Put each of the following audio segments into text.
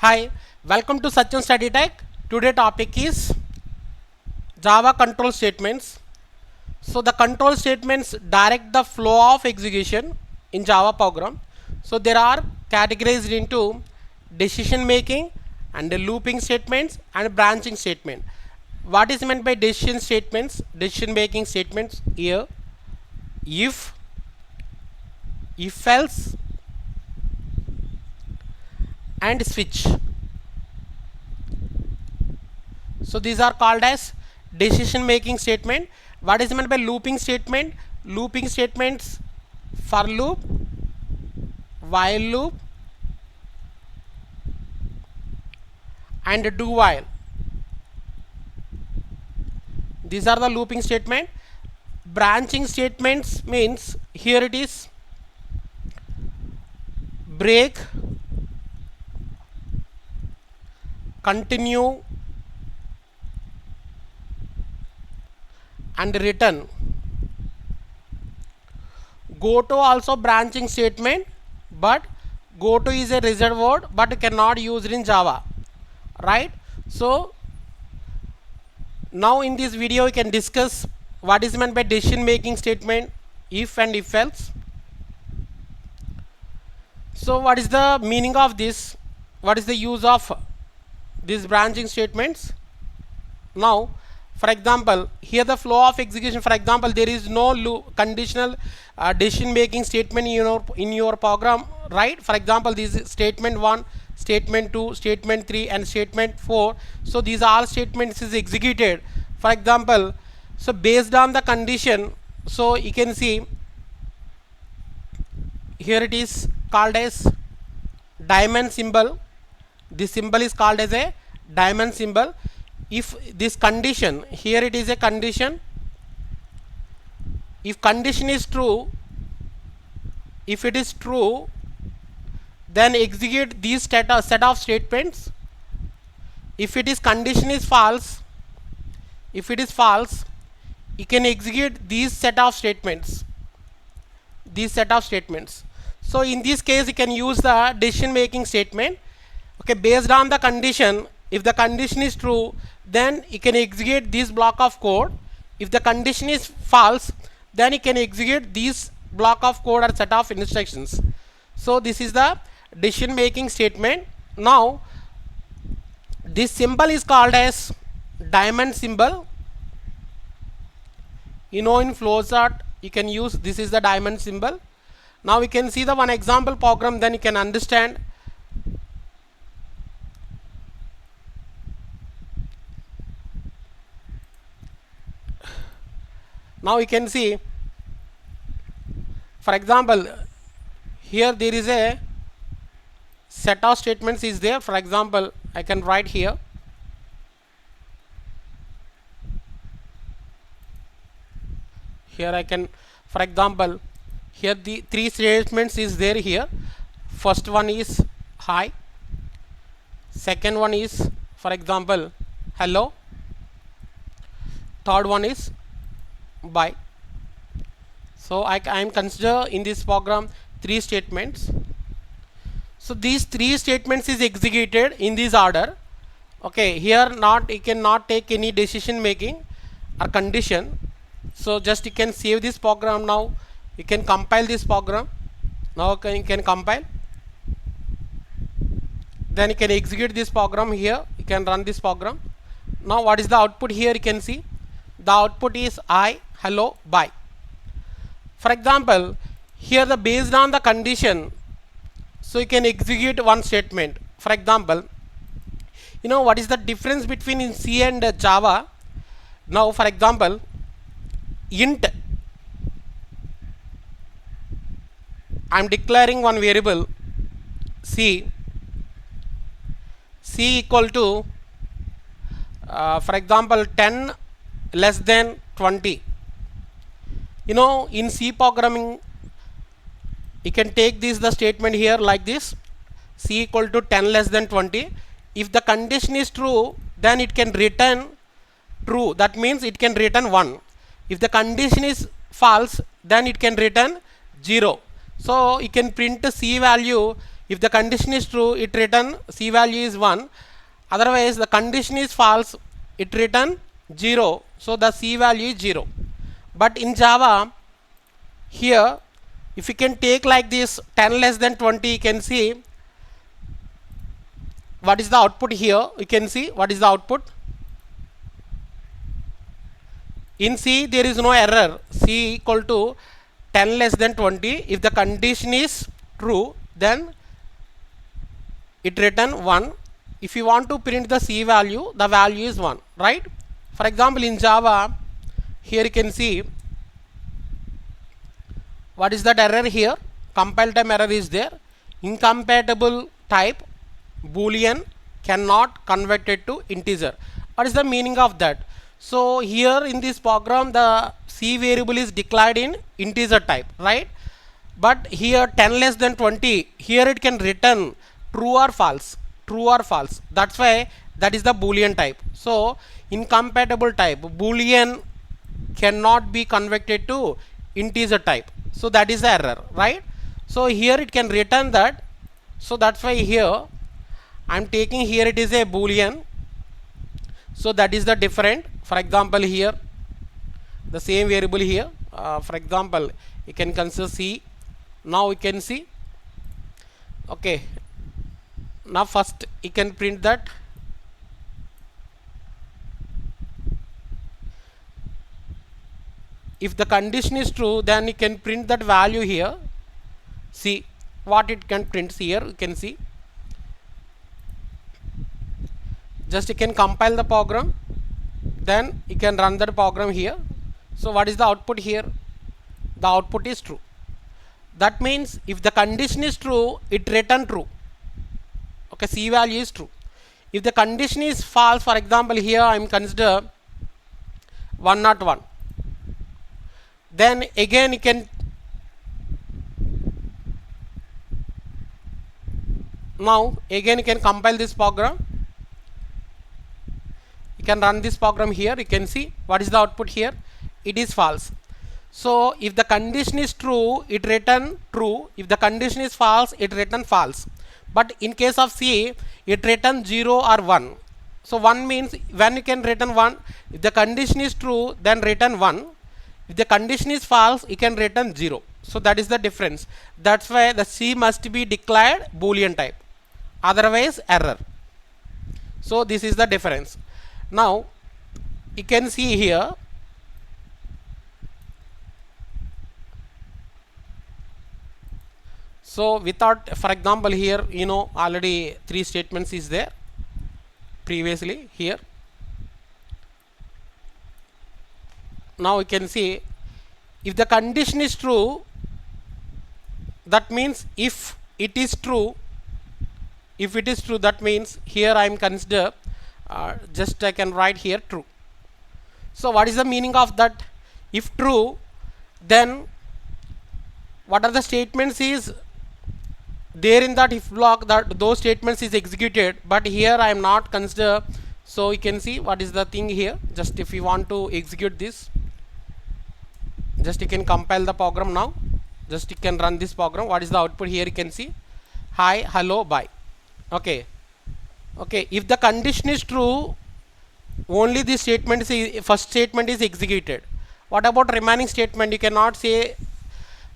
Hi, welcome to Sachin Study Tech. Today topic is Java control statements. So the control statements direct the flow of execution in Java program. So there are categorized into decision making and the looping statements and branching statement. What is meant by decision statements? Decision making statements here: if else, and switch. So these are called as decision making statement. What is meant by looping statement? Looping statements: for loop, while loop, and do while. These are the looping statement. Branching statements means here it is break, continue, and return. Goto also branching statement, but goto is a reserved word but cannot use it in Java, right? So now in this video we can discuss what is meant by decision making statement, if and if else. So what is the meaning of this? What is the use of these branching statements? Now for example, here the flow of execution, for example, there is no conditional decision making statement in your program, right? For example, this is statement 1, statement 2, statement 3, and statement 4. So these all statements is executed. For example, so based on the condition, so you can see here it is called as diamond symbol. This symbol is called as a diamond symbol. If this condition, here it is a condition, if condition is true, if it is true, then execute these set of statements. If it is condition is false, if it is false, you can execute these set of statements. So in this case you can use the decision making statement. Okay, based on the condition, if the condition is true, then you can execute this block of code. If the condition is false, then you can execute this block of code or set of instructions. So this is the decision making statement. Now this symbol is called as diamond symbol. In flowchart you can use, this is the diamond symbol. Now we can see the one example program, then you can understand. Now you can see, for example, here there is a set of statements is there. For example, I can write here I can, for example, here the 3 statements is there here. First one is hi, second one is, for example, hello, third one is bye. So I am consider in this program 3 statements. So these 3 statements is executed in this order. Okay, here you cannot take any decision making or condition. So just you can save this program. Now you can compile this program. Now you can compile, then you can execute this program. Here you can run this program. Now what is the output? Here you can see the output is hi, hello, bye. For example, here the based on the condition, so you can execute one statement. For example, what is the difference between in C and Java? Now for example, int, I am declaring one variable C equal to for example 10 less than 20. In C programming you can take the statement here like this: C equal to 10 less than 20. If the condition is true, then it can return true, that means it can return 1. If the condition is false, then it can return 0. So you can print the C value if the condition is true, it return C value is 1. Otherwise the condition is false, it return 0. So the C value is 0. But in Java, here if you can take like this 10 less than 20, you can see what is the output here. You can see what is the output. In C there is no error. C equal to 10 less than 20. If the condition is true, then it return 1. If you want to print the C value, the value is 1, right? For example, in Java, here you can see what is that error here. Compile time error is there. Incompatible type boolean cannot convert it to integer. What is the meaning of that? So here in this program, the C variable is declared in integer type, right? But here 10 less than 20, here it can return true or false, true or false. That's why that is the boolean type. So incompatible type boolean cannot be converted to integer type. So that is the error, right? So here it can return that. So that's why here I'm taking, here it is a boolean. So that is the different. For example, here the same variable here. For example, you can consider C. Now we can see. Okay. Now first you can print that. If the condition is true, then you can print that value here. See what it can print here. You can see. Just you can compile the program, then you can run that program here. So what is the output here? The output is true. That means if the condition is true, it return true. Okay, C value is true. If the condition is false, for example, here I am consider 101. Then again you can compile this program. You can run this program here. You can see what is the output here. It is false. So if the condition is true, it return true. If the condition is false, it return false. But in case of C, it return 0 or 1. So 1 means when you can return 1. If the condition is true, then return 1. If the condition is false, you can return 0. So that is the difference. That's why the C must be declared boolean type. Otherwise error. So this is the difference. Now you can see here. So without, for example, here already 3 statements is there previously here. Now you can see if the condition is true, that means if it is true, that means here I am consider just I can write here true. So what is the meaning of that? If true, then what are the statements is there in that if block, that those statements is executed. But here I am not consider. So you can see what is the thing here. Just if you want to execute this, just you can compile the program now. Just you can run this program. What is the output here? You can see hi, hello, bye. Okay. If the condition is true, only this statement is, first statement is executed. What about remaining statement? You cannot say.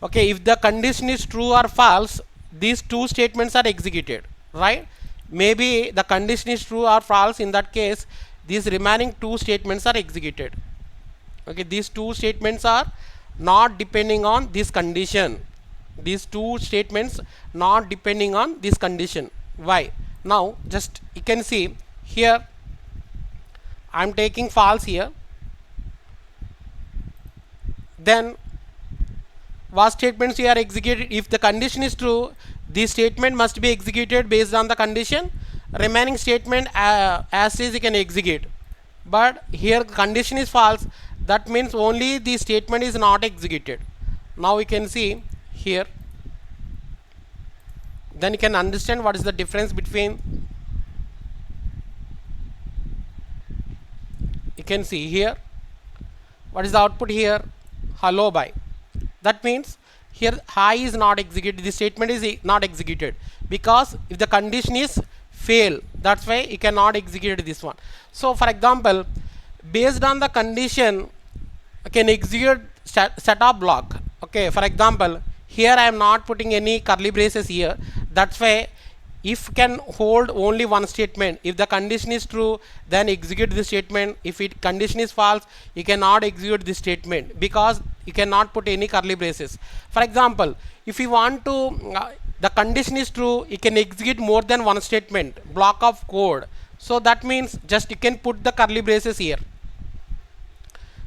Okay, if the condition is true or false, these 2 statements are executed, right? Maybe the condition is true or false. In that case, these remaining 2 statements are executed. Okay, these 2 statements are not depending on this condition. These 2 statements not depending on this condition. Why? Now just you can see here I am taking false here. Then what statements we are executed? If the condition is true, this statement must be executed based on the condition. Remaining statement as is you can execute. But here condition is false, that means only the statement is not executed. Now we can see here. Then you can understand what is the difference between. You can see here what is the output here. Hello, bye. That means here high is not executed, this statement is not executed because if the condition is fail, that's why you cannot execute this one. So for example, based on the condition I can execute setup block. Okay, for example, here I am not putting any curly braces here, that's why if can hold only one statement. If the condition is true, then execute this statement. If it condition is false, you cannot execute this statement because you cannot put any curly braces. For example, if you want to the condition is true, you can execute more than one statement block of code. So that means just you can put the curly braces here.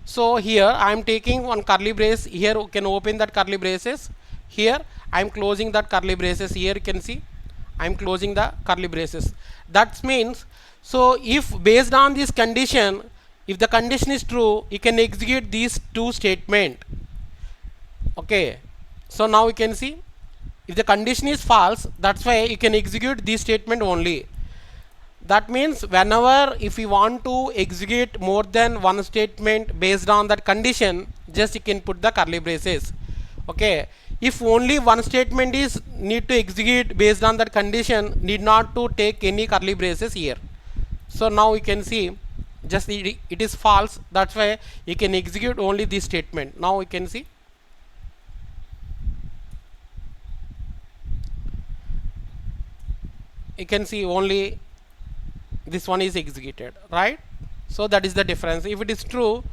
So here I am taking one curly brace, here you can open that curly braces, here I am closing that curly braces, here you can see I am closing the curly braces. That means, so if based on this condition, if the condition is true, you can execute these two statement. Okay, so now you can see if the condition is false, that's why you can execute this statement only. That means whenever if you want to execute more than one statement based on that condition, just you can put the curly braces. Okay, if only one statement is need to execute based on that condition, need not to take any curly braces here. So now you can see just it is false, that's why you can execute only this statement. Now you can see only this one is executed, right? So that is the difference. If it is true,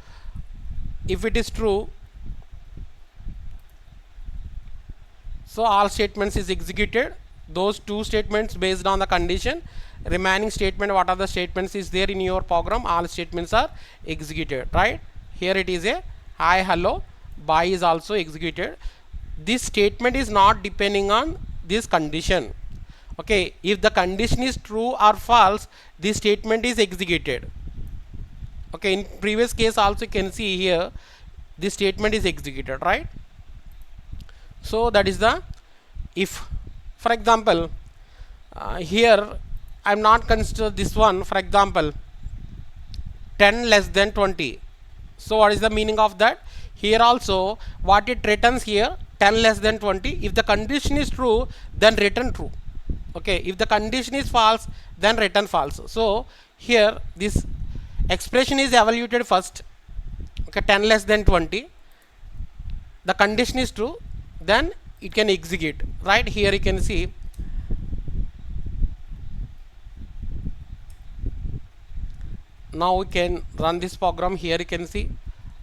so all statements is executed, those two statements based on the condition. Remaining statement, what are the statements is there in your program, all statements are executed, right? Here it is a hi, hello, bye is also executed. This statement is not depending on this condition. Okay, if the condition is true or false, this statement is executed. Okay, in previous case also you can see here this statement is executed, right? So that is the if. For example, here I am not consider this one. For example, 10 less than 20. So what is the meaning of that? Here also what it returns here, 10 less than 20. If the condition is true, then return true. Okay, if the condition is false, then return false. So here this expression is evaluated first. Okay, 10 less than 20, the condition is true, then it can execute, right? Here you can see now we can run this program. Here you can see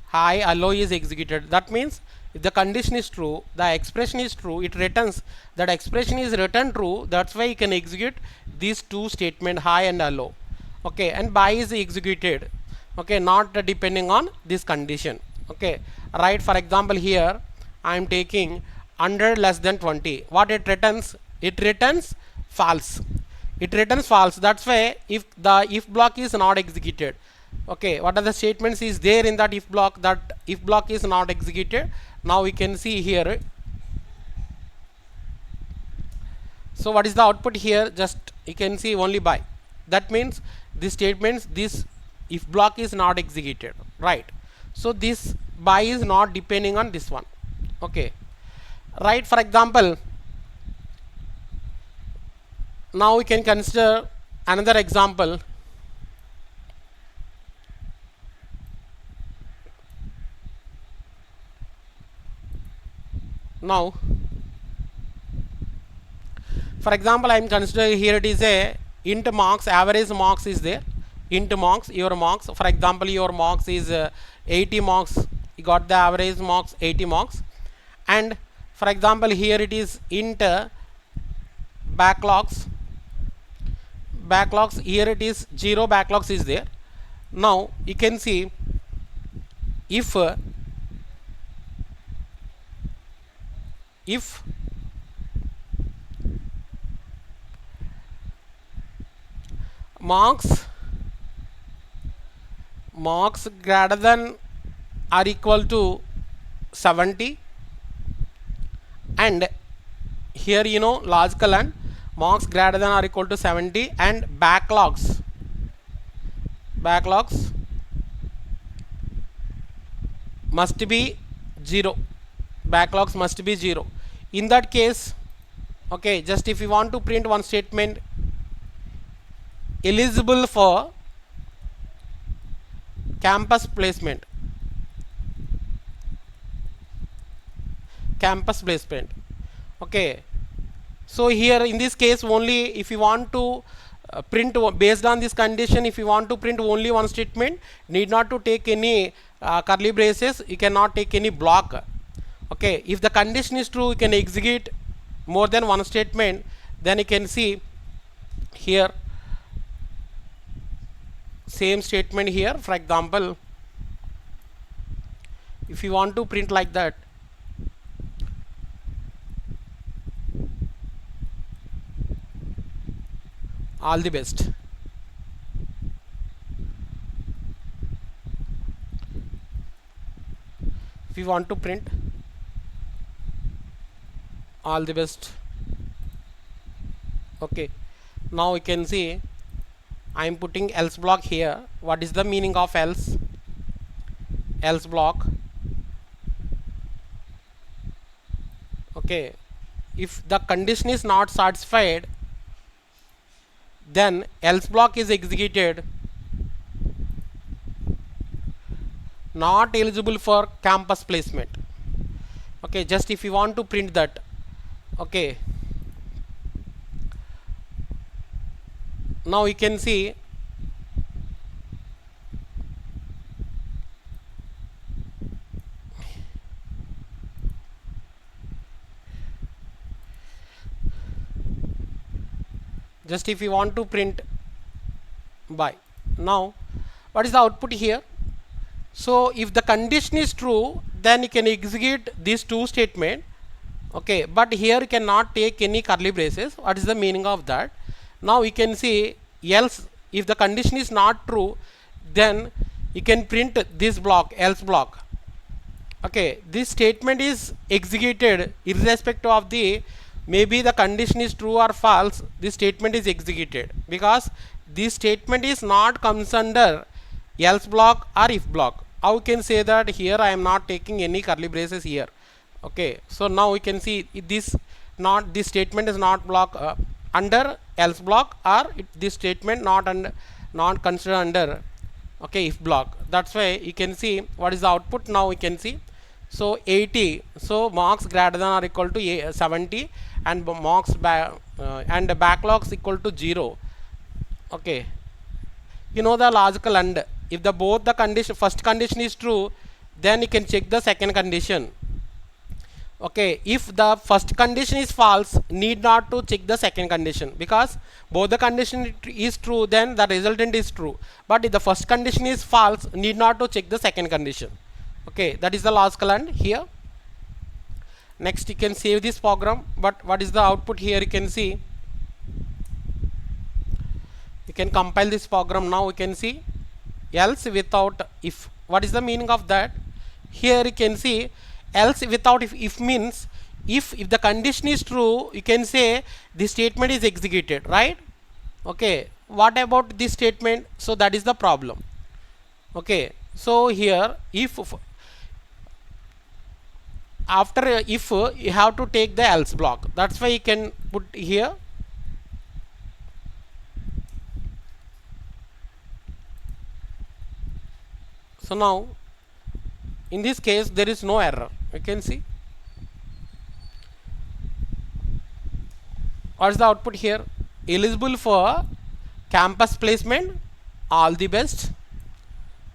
hi, hello is executed. That means if the condition is true, the expression is true, it returns that expression is returned true. That's why you can execute these two statement hi and hello. Okay, and bye is executed. Okay, not depending on this condition. Okay, right? For example, here I am taking 100 less than 20. What it returns? It returns false. It returns false. That's why if the if block is not executed. Okay, what are the statements is there in that if block? That if block is not executed. Now we can see here. So what is the output here? Just you can see only by. That means this statements, this if block is not executed, right? So this by is not depending on this one. Okay, right? For example, now we can consider another example. Now for example, I am considering here it is a int marks, average marks is there, int marks, your marks. For example, your marks is 80 marks, you got the average marks 80 marks. And for example, here it is int backlogs, here it is 0 backlogs is there. Now you can see if marks greater than or equal to 70, and here you know logical and marks greater than or equal to 70, and backlogs must be 0. backlogs must be 0. In that case, okay, just if you want to print one statement eligible for campus placement, okay, so here in this case only if you want to print based on this condition, if you want to print only one statement, need not to take any curly braces, you cannot take any block. Okay, if the condition is true, you can execute more than one statement. Then you can see here same statement here. For example, if you want to print like that, all the best. If you want to print all the best, okay, now we can see I am putting else block here. What is the meaning of else block? Okay, if the condition is not satisfied, then else block is executed, not eligible for campus placement. Okay, just if you want to print that, okay, now you can see just if you want to print by. Now what is the output here? So if the condition is true, then you can execute these two statements. Okay, but here you cannot take any curly braces. What is the meaning of that? Now you can see else, if the condition is not true, then you can print this block, else block. Okay, this statement is executed irrespective of the maybe the condition is true or false. This statement is executed because this statement is not comes under else block or if block. How can say that here I am not taking any curly braces here? Okay, so now we can see this statement is not block under else block, or this statement not considered under, okay, if block. That's why you can see what is the output. Now we can see, so 80, so marks greater than or equal to 70 and marks and backlogs equal to 0. Okay, you know the logical and. If the both the condition, first condition is true, then you can check the second condition. Okay, if the first condition is false, need not to check the second condition, because both the condition is true, then the resultant is true. But if the first condition is false, need not to check the second condition. Okay, that is the logical and here. Next you can save this program, but what is the output here? You can see, you can compile this program. Now we can see else without if. What is the meaning of that? Here you can see else without if means if the condition is true, you can say this statement is executed, right? Okay, what about this statement? So that is the problem. Okay, so here if after if you have to take the else block, that's why you can put here. So now in this case there is no error. You can see what's the output here? Eligible for campus placement, all the best.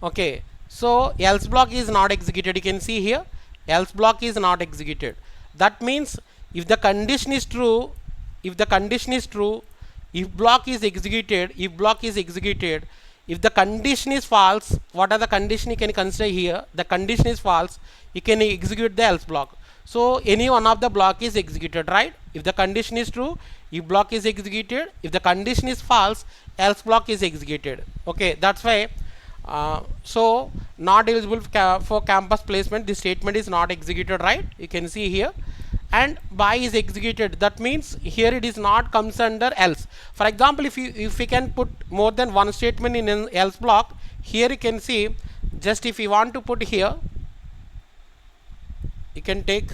Okay, so else block is not executed. You can see here else block is not executed. That means if the condition is true, if block is executed, if the condition is false, what are the condition you can consider here? The condition is false, you can execute the else block. So any one of the block is executed, right? If the condition is true, if block is executed. If the condition is false, else block is executed. Okay, that's why so not eligible for campus placement, this statement is not executed, right? You can see here. And by is executed, that means here it is not comes under else. For example, if you can put more than one statement in an else block, here you can see, just if you want to put here, you can take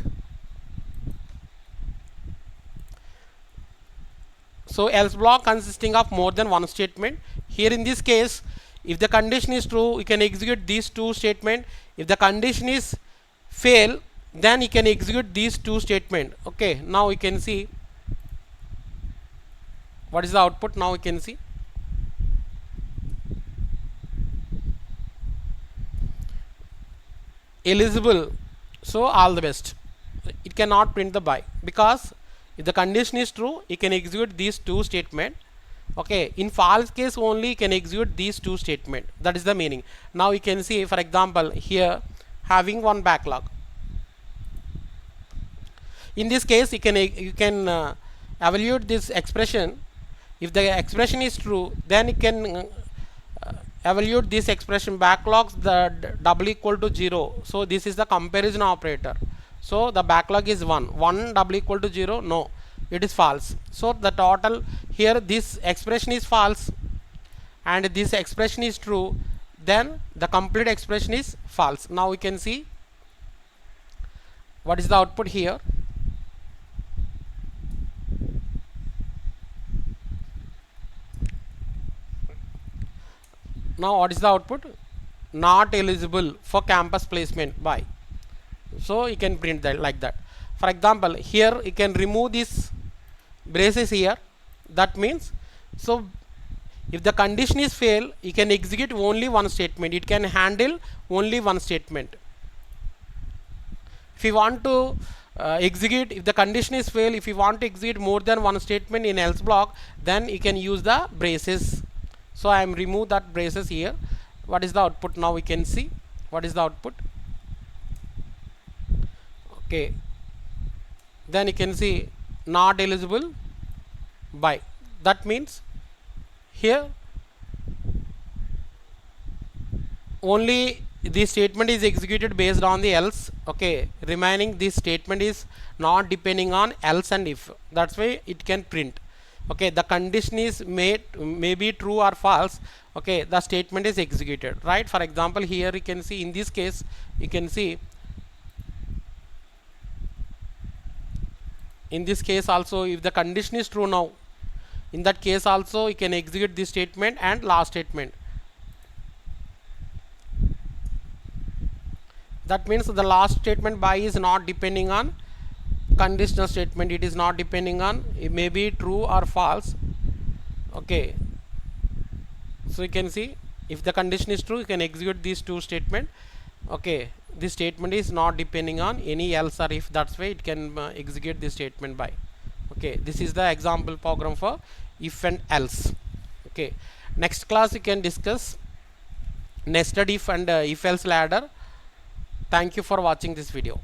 So else block consisting of more than one statement. Here in this case, if the condition is true, you can execute these two statement. If the condition is fail, then you can execute these two statement. Okay, now you can see what is the output. Now you can see eligible. So all the best. It cannot print the by, because if the condition is true, you can execute these two statement. Okay, in false case only you can execute these two statement. That is the meaning. Now you can see, for example, here having one backlog. In this case, you can evaluate this expression. If the expression is true, then you can evaluate this expression backlogs the double equal to 0. So this is the comparison operator. So the backlog is 1 double equal to 0, no, it is false. So the total here, this expression is false and this expression is true, then the complete expression is false. Now we can see what is the output here. Now what is the output? Not eligible for campus placement by. So you can print that like that. For example, here you can remove these braces here. That means, so if the condition is fail, you can execute only one statement. It can handle only one statement. If you want to execute, if the condition is fail, if you want to execute more than one statement in else block, then you can use the braces. So I am remove that braces here. What is the output? Now we can see what is the output. Okay, then you can see not eligible by. That means here only this statement is executed based on the else. Okay, remaining this statement is not depending on else and if. That's why it can print. Okay, the condition is maybe true or false. Okay, the statement is executed, right? For example, here you can see in this case, you can see in this case also, if the condition is true, now in that case also you can execute this statement and last statement. That means the last statement by is not depending on conditional statement. It is not depending on, it may be true or false. Okay, so you can see if the condition is true, you can execute these two statement. Okay, this statement is not depending on any else or if. That's why it can execute this statement by. Okay, this is the example program for if and else. Okay, next class you can discuss nested if and if else ladder. Thank you for watching this video.